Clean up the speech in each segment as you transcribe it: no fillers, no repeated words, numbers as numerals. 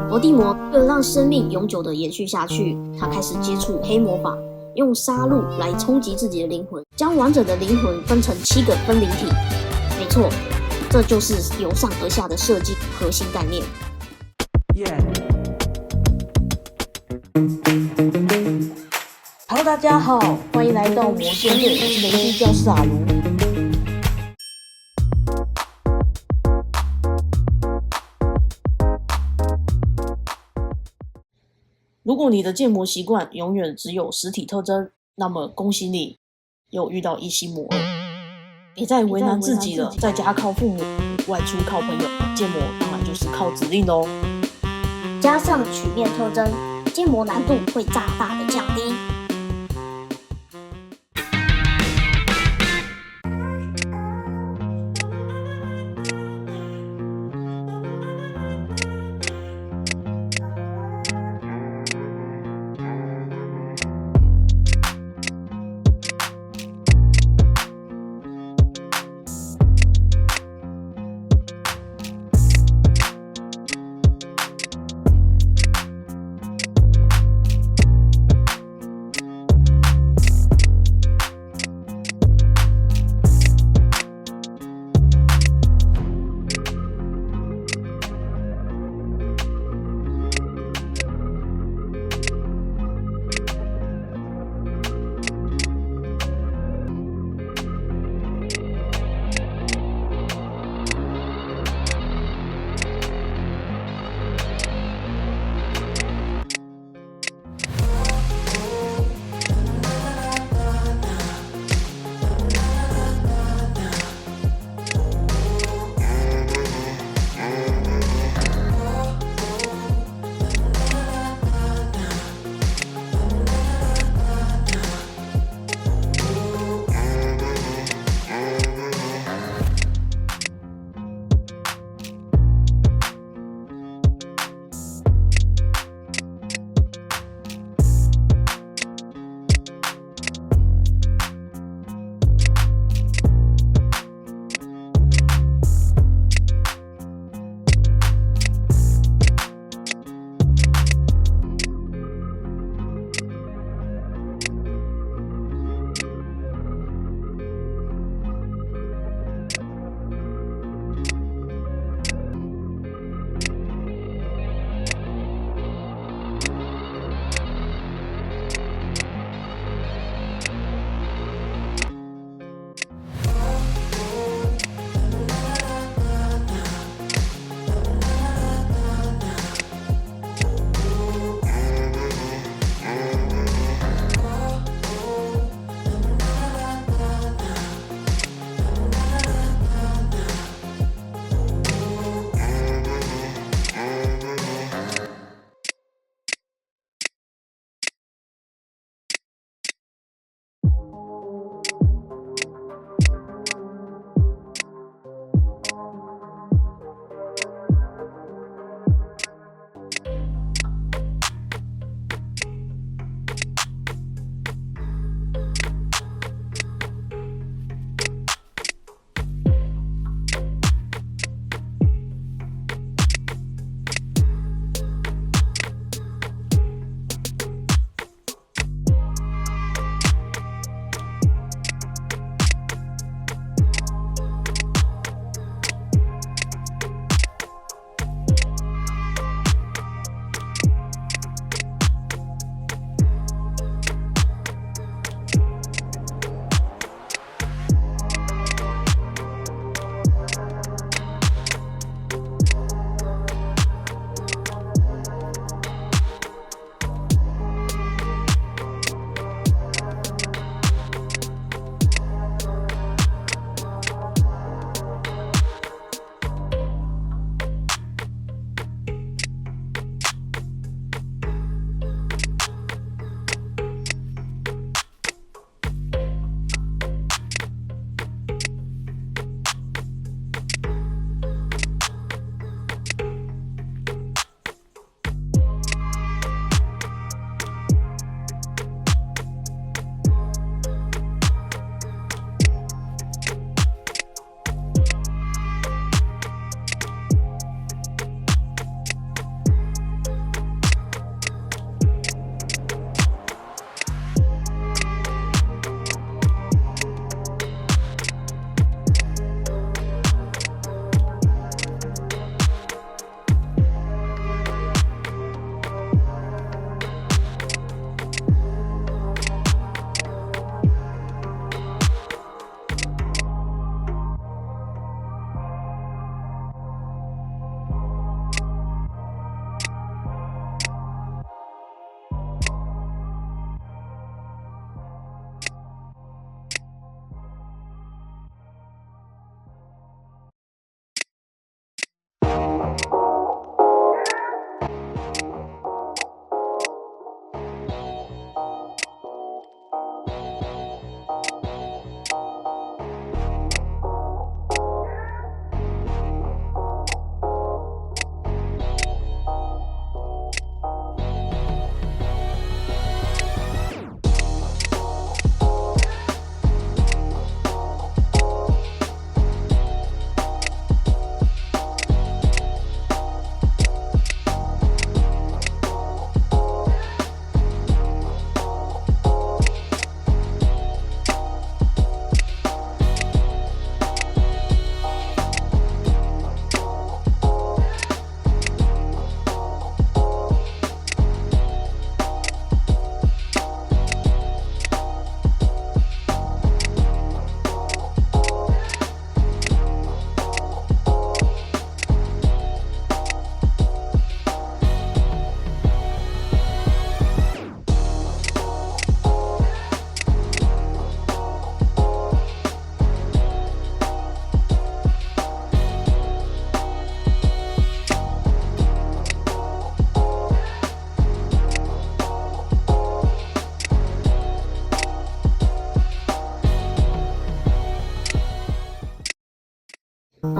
佛地魔为了让生命永久的延续下去，他开始接触黑魔法，用杀戮来冲击自己的灵魂，将完整的灵魂分成7个分灵体。没错，这就是由上而下的设计核心概念。Hello， 大家好，欢迎来到模舰队，我是雷基教师阿儒。如果你的建模习惯永远只有实体特征，那么恭喜你，又遇到一心魔了。别再为难自己了，在家靠父母，外出靠朋友，建模当然就是靠指令咯。加上曲面特征，建模难度会大大的降低。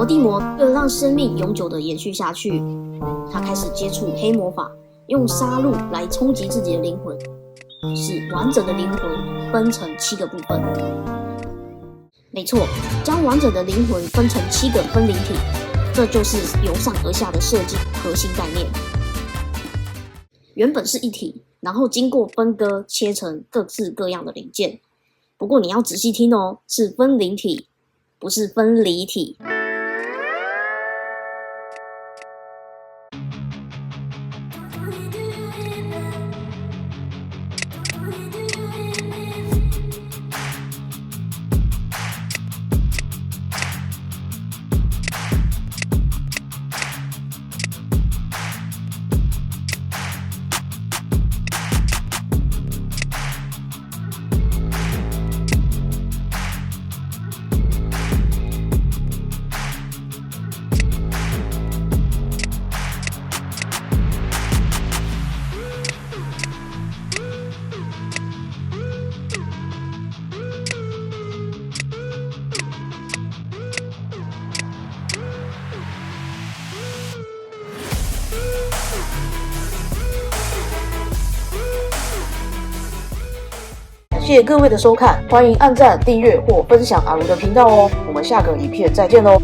佛地魔为了让生命永久的延续下去，他开始接触黑魔法，用杀戮来冲击自己的灵魂，使完整的灵魂分成7个部分。没错，将完整的灵魂分成7个分灵体，这就是由上而下的设计核心概念。原本是一体，然后经过分割切成各式各样的零件。不过你要仔细听哦，是分灵体，不是分离体。谢谢各位的收看，欢迎按赞、订阅或分享阿儒的频道哦。我们下个影片再见喽。